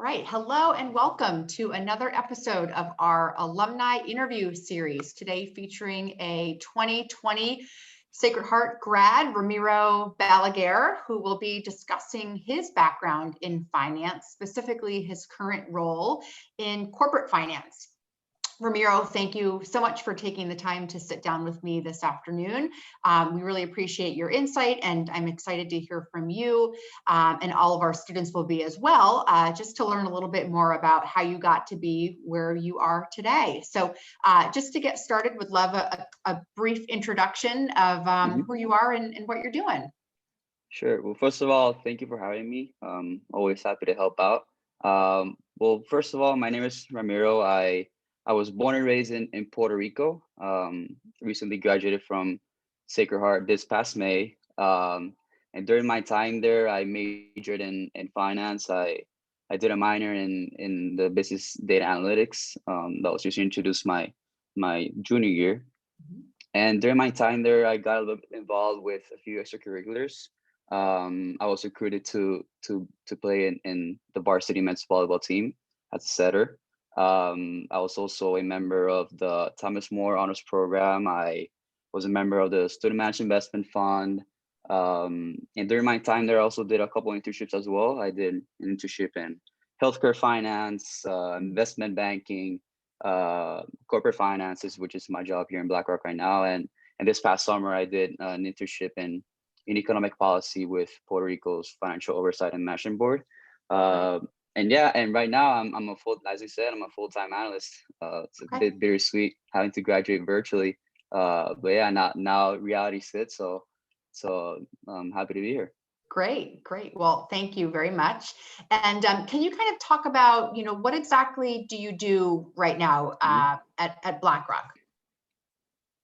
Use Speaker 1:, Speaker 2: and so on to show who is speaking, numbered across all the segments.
Speaker 1: All right, hello and welcome to another episode of our alumni interview series. Today featuring a 2020 Sacred Heart grad, Ramiro Balaguer, who will be discussing his background in finance, specifically his current role in corporate finance. Ramiro, thank you so much for taking the time to sit down with me this afternoon. We really appreciate your insight, and I'm excited to hear from you, and all of our students will be as well, just to learn a little bit more about how you got to be where you are today. So just to get started, would love a brief introduction of who you are and what you're doing.
Speaker 2: Sure. Well, first of all, thank you for having me. Always happy to help out. Well, first of all, my name is Ramiro. I was born and raised in Puerto Rico. Recently graduated from Sacred Heart this past May. And during my time there, I majored in finance. I did a minor in the business data analytics. That was just introduced my junior year. And during my time there, I got a little bit involved with a few extracurriculars. I was recruited to play in the varsity men's volleyball team as a setter. I was also a member of the Thomas More Honors Program. I was a member of the Student Managed Investment Fund. And during my time there, I also did a couple internships as well. I did an internship in healthcare finance, investment banking, corporate finances, which is my job here in BlackRock right now. And this past summer, I did an internship in economic policy with Puerto Rico's Financial Oversight and Management Board. And right now I'm a as you said, I'm a full-time analyst. It's a bit bittersweet having to graduate virtually. But yeah, now reality sits. So I'm happy to be here.
Speaker 1: Great. Well, thank you very much. And can you kind of talk about, what exactly do you do right now at BlackRock?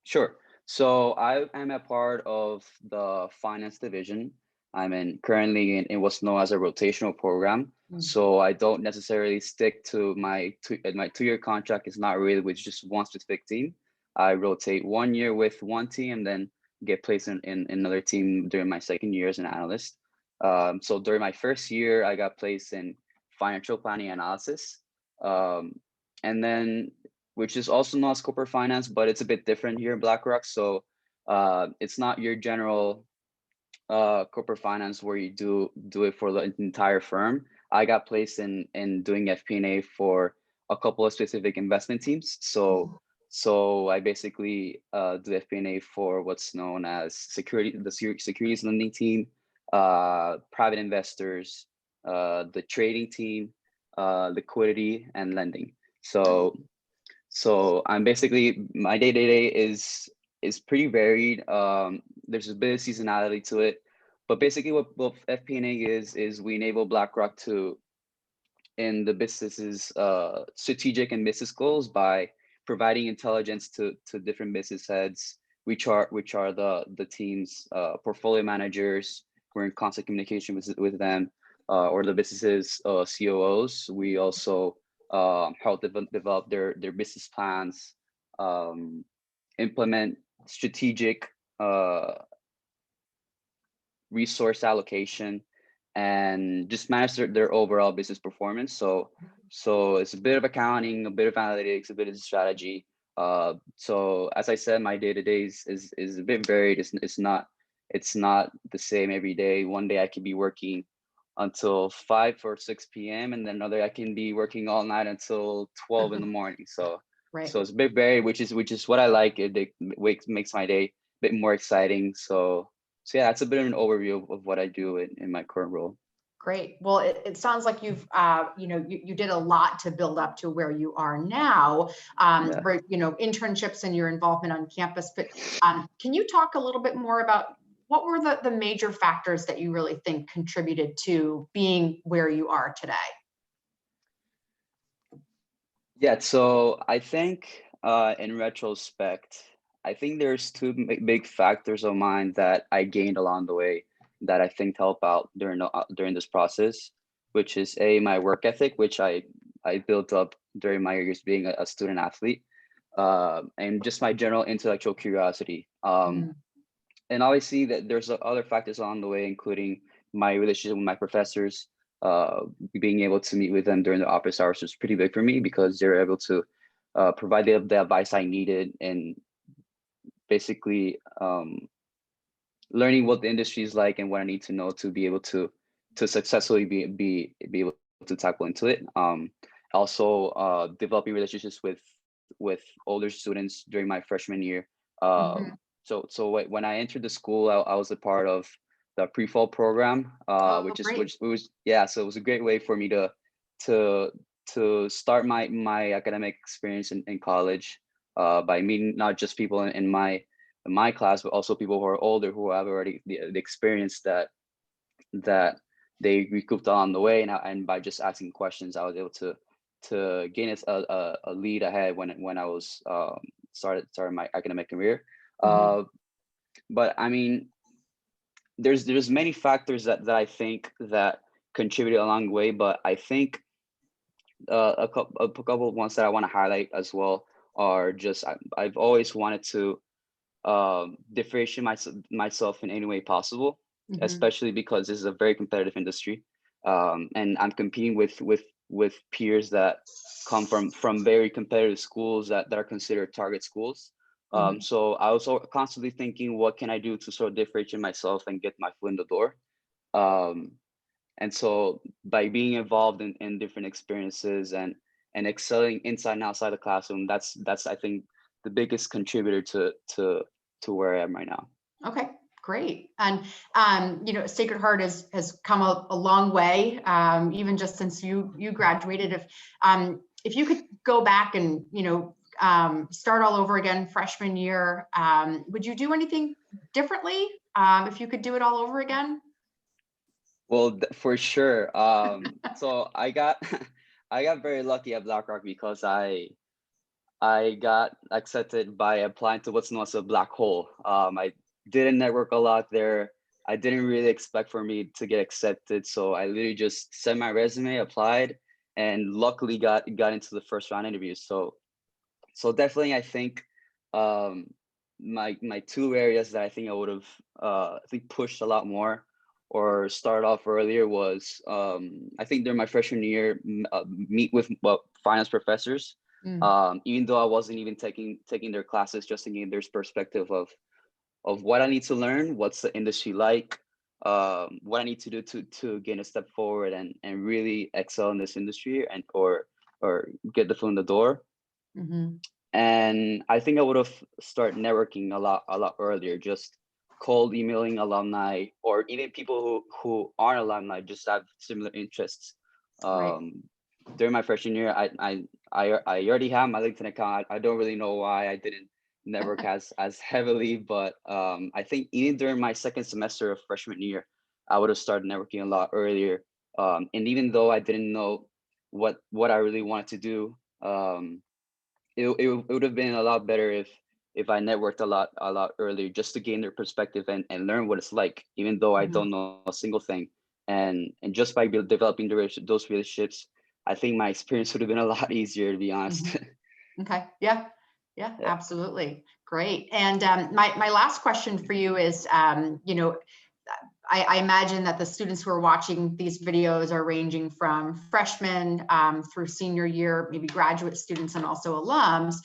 Speaker 2: Sure. So I am a part of the finance division. I'm currently in what's known as a rotational program. So I don't necessarily stick to my 2-year contract. Is not really with just one specific team. I rotate 1 year with one team and then get placed in another team during my second year as an analyst. So during my first year, I got placed in financial planning analysis. And then which is also known as corporate finance, but it's a bit different here in BlackRock. So it's not your general corporate finance where you do it for the entire firm. I got placed in doing FP&A for a couple of specific investment teams. So I basically do FP&A for what's known as the securities lending team, private investors, the trading team, liquidity, and lending. So I'm basically, my day-to-day is pretty varied. There's a bit of seasonality to it, but basically what FP&A is we enable BlackRock to, in the business's strategic and business goals by providing intelligence to different business heads, which are the team's portfolio managers. We're in constant communication with them, or the business's COOs. We also help develop their business plans, implement strategic resource allocation, and just manage their overall business performance. So it's a bit of accounting, a bit of analytics, a bit of strategy. So as I said, my day-to-day is a bit varied. It's not the same every day. One day I could be working until 5 or 6 p.m. and then another I can be working all night until 12 in the morning. So so it's a bit varied, which is what I like. It makes my day a bit more exciting. So yeah, that's a bit of an overview of what I do in my current role.
Speaker 1: Great. Well, it sounds like you've, you did a lot to build up to where you are now, for, internships and your involvement on campus. But can you talk a little bit more about what were the major factors that you really think contributed to being where you are today?
Speaker 2: Yeah, so I think in retrospect, I think there's two big factors of mine that I gained along the way that I think help out during this process, which is my work ethic, which I built up during my years being a student athlete, and just my general intellectual curiosity. And obviously that there's other factors along the way, including my relationship with my professors. being able to meet with them during the office hours was pretty big for me because they're able to provide the advice I needed and basically learning what the industry is like and what I need to know to be able to successfully be able to tackle into it. Also, developing relationships with older students during my freshman year.
Speaker 1: Mhm.
Speaker 2: When I entered the school, I was a part of the pre-fall program,
Speaker 1: Oh,
Speaker 2: which
Speaker 1: great.
Speaker 2: was yeah. So it was a great way for me to start my academic experience in college by meeting not just people in my class, but also people who are older who have already the experience that they recouped on the way, and by just asking questions, I was able to gain a lead ahead when I was started my academic career.
Speaker 1: Mhm.
Speaker 2: Uh, but I mean, there's many factors that I think that contributed along the way, but I think a couple of ones that I want to highlight as well are just I've always wanted to differentiate myself in any way possible,
Speaker 1: Mhm.
Speaker 2: especially because this is a very competitive industry, and I'm competing with peers that come from very competitive schools that are considered target schools.
Speaker 1: Mhm.
Speaker 2: So I was constantly thinking, what can I do to sort of differentiate myself and get my foot in the door? Um, and so by being involved in different experiences and excelling inside and outside the classroom, that's I think the biggest contributor to where I am right now.
Speaker 1: Okay, great. And Sacred Heart has come a long way, even just since you graduated. If you could go back and start all over again freshman year, would you do anything differently if you could do it all over again?
Speaker 2: Well, for sure. So I got I got very lucky at BlackRock because I got accepted by applying to what's known as a black hole. I didn't network a lot there. I didn't really expect for me to get accepted, so I literally just sent my resume, applied, and luckily got into the first round interviews. So definitely, I think um, my two areas that I think I would have I think pushed a lot more or started off earlier was I think during my freshman year meet with finance professors.
Speaker 1: Mm,
Speaker 2: Even though I wasn't even taking their classes, just to gain their perspective of what I need to learn, what's the industry like, what I need to do to gain a step forward and really excel in this industry and or get the foot in the door.
Speaker 1: mhm,
Speaker 2: And I think I would have started networking a lot earlier, just cold emailing alumni or even people who aren't alumni, just have similar interests.
Speaker 1: right.
Speaker 2: um During my freshman year, I already have my LinkedIn account. I don't really know why I didn't network as heavily, but I think even during my second semester of freshman year, I would have started networking a lot earlier. And even though I didn't know what I really wanted to do, it would have been a lot better if I networked a lot earlier, just to gain their perspective and learn what it's like, even though I
Speaker 1: Mhm,
Speaker 2: don't know a single thing. And just by developing those relationships, I think my experience would have been a lot easier, to be honest.
Speaker 1: mhm. Okay. Yeah. Yeah,
Speaker 2: Yeah.
Speaker 1: absolutely. Great. And my last question for you is, I imagine that the students who are watching these videos are ranging from freshmen through senior year, maybe graduate students and also alums.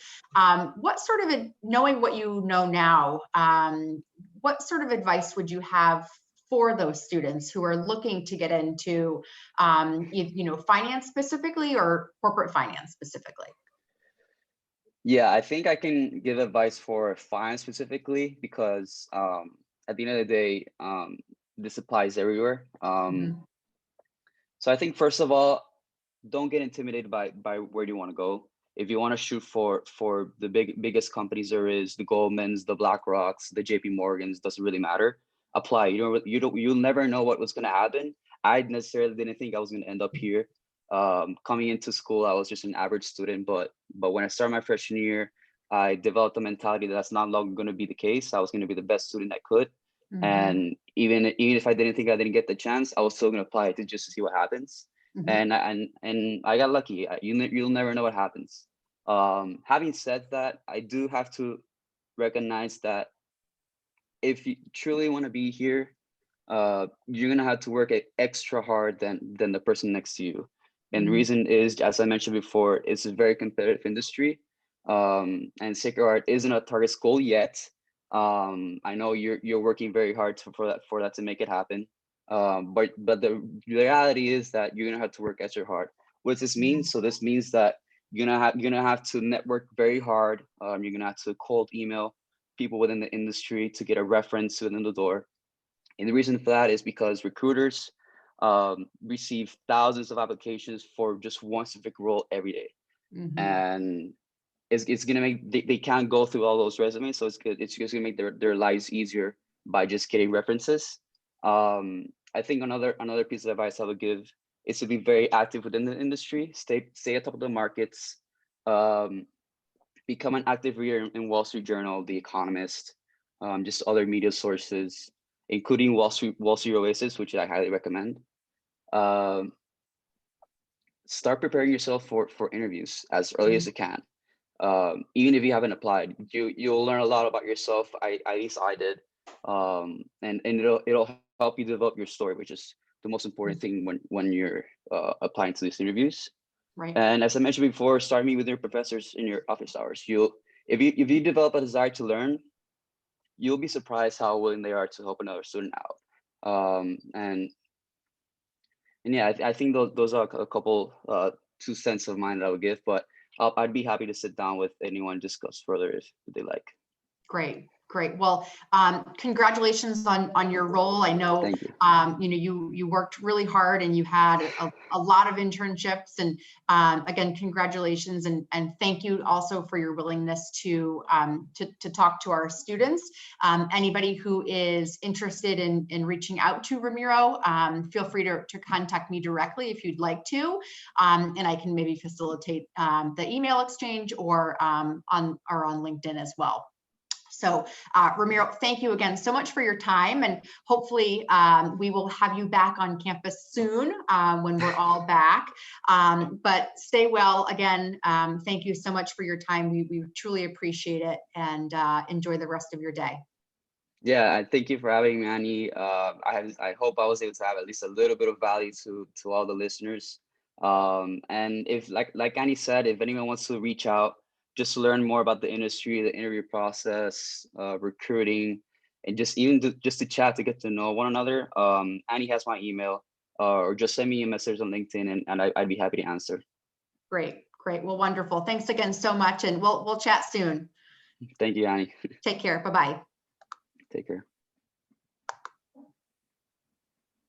Speaker 1: What sort of, knowing what you know now, what sort of advice would you have for those students who are looking to get into, finance specifically or corporate finance specifically?
Speaker 2: Yeah, I think I can give advice for finance specifically because at the end of the day, this applies everywhere.
Speaker 1: Mhm,
Speaker 2: So I think first of all, don't get intimidated by where you want to go. If you want to shoot for the biggest companies there is, the Goldmans, the BlackRocks, the JP Morgans, doesn't really matter. Apply. You'll never know what was gonna happen. I necessarily didn't think I was gonna end up here. Coming into school, I was just an average student, but when I started my freshman year, I developed a mentality that that's not long gonna be the case. I was gonna be the best student I could.
Speaker 1: mhm,
Speaker 2: And even if I didn't think I didn't get the chance, I was still gonna apply to just to see what happens.
Speaker 1: mhm,
Speaker 2: And I got lucky. You'll never know what happens. Having said that, I do have to recognize that if you truly want to be here, you're gonna have to work extra hard than the person next to you. And the
Speaker 1: Mhm.
Speaker 2: reason is, as I mentioned before, it's a very competitive industry, and Sacred Heart isn't a target school yet. I know you're working very hard for that to make it happen. But the reality is that you're gonna have to work extra hard. What does this mean? So this means that you're gonna have to network very hard. You're gonna have to cold email people within the industry to get a reference within the door. And the reason for that is because recruiters receive thousands of applications for just one specific role every day.
Speaker 1: Mhm.
Speaker 2: And it's gonna make they can't go through all those resumes, so it's just gonna make their lives easier by just getting references. I think another piece of advice I would give is to be very active within the industry, stay at top of the markets, um, become an active reader in Wall Street Journal, The Economist, just other media sources, including Wall Street Oasis, which I highly recommend. Um, Start preparing yourself for interviews as early as
Speaker 1: Mhm.
Speaker 2: you can. Even if you haven't applied, you'll learn a lot about yourself. At least I did, and it'll help you develop your story, which is the most important thing when you're applying to these interviews.
Speaker 1: Right.
Speaker 2: And as I mentioned before, start meeting with your professors in your office hours. If you develop a desire to learn, you'll be surprised how willing they are to help another student out. And yeah, I think those are a couple 2 cents of mine that I would give, but I'd be happy to sit down with anyone and discuss further if they like.
Speaker 1: Great, great. Well, congratulations on your role. I know,
Speaker 2: Thank you.
Speaker 1: you worked really hard and you had a lot of internships. And again, congratulations and thank you also for your willingness to talk to our students. Anybody who is interested in reaching out to Ramiro, feel free to contact me directly if you'd like to, and I can maybe facilitate the email exchange or on LinkedIn as well. So Ramiro, thank you again so much for your time, and hopefully we will have you back on campus soon when we're all back. But stay well. Again, thank you so much for your time. We truly appreciate it, and enjoy the rest of your day.
Speaker 2: Yeah, I thank you for having me, Annie. I hope I was able to have at least a little bit of value to all the listeners. And if like Annie said, if anyone wants to reach out just to learn more about the industry, the interview process, recruiting, and just even just to chat to get to know one another, Annie has my email, or just send me a message on LinkedIn, and I'd be happy to answer.
Speaker 1: Great, great. Well, wonderful. Thanks again so much, and we'll chat soon.
Speaker 2: Thank you, Annie.
Speaker 1: Take care. Bye-bye.
Speaker 2: Take care.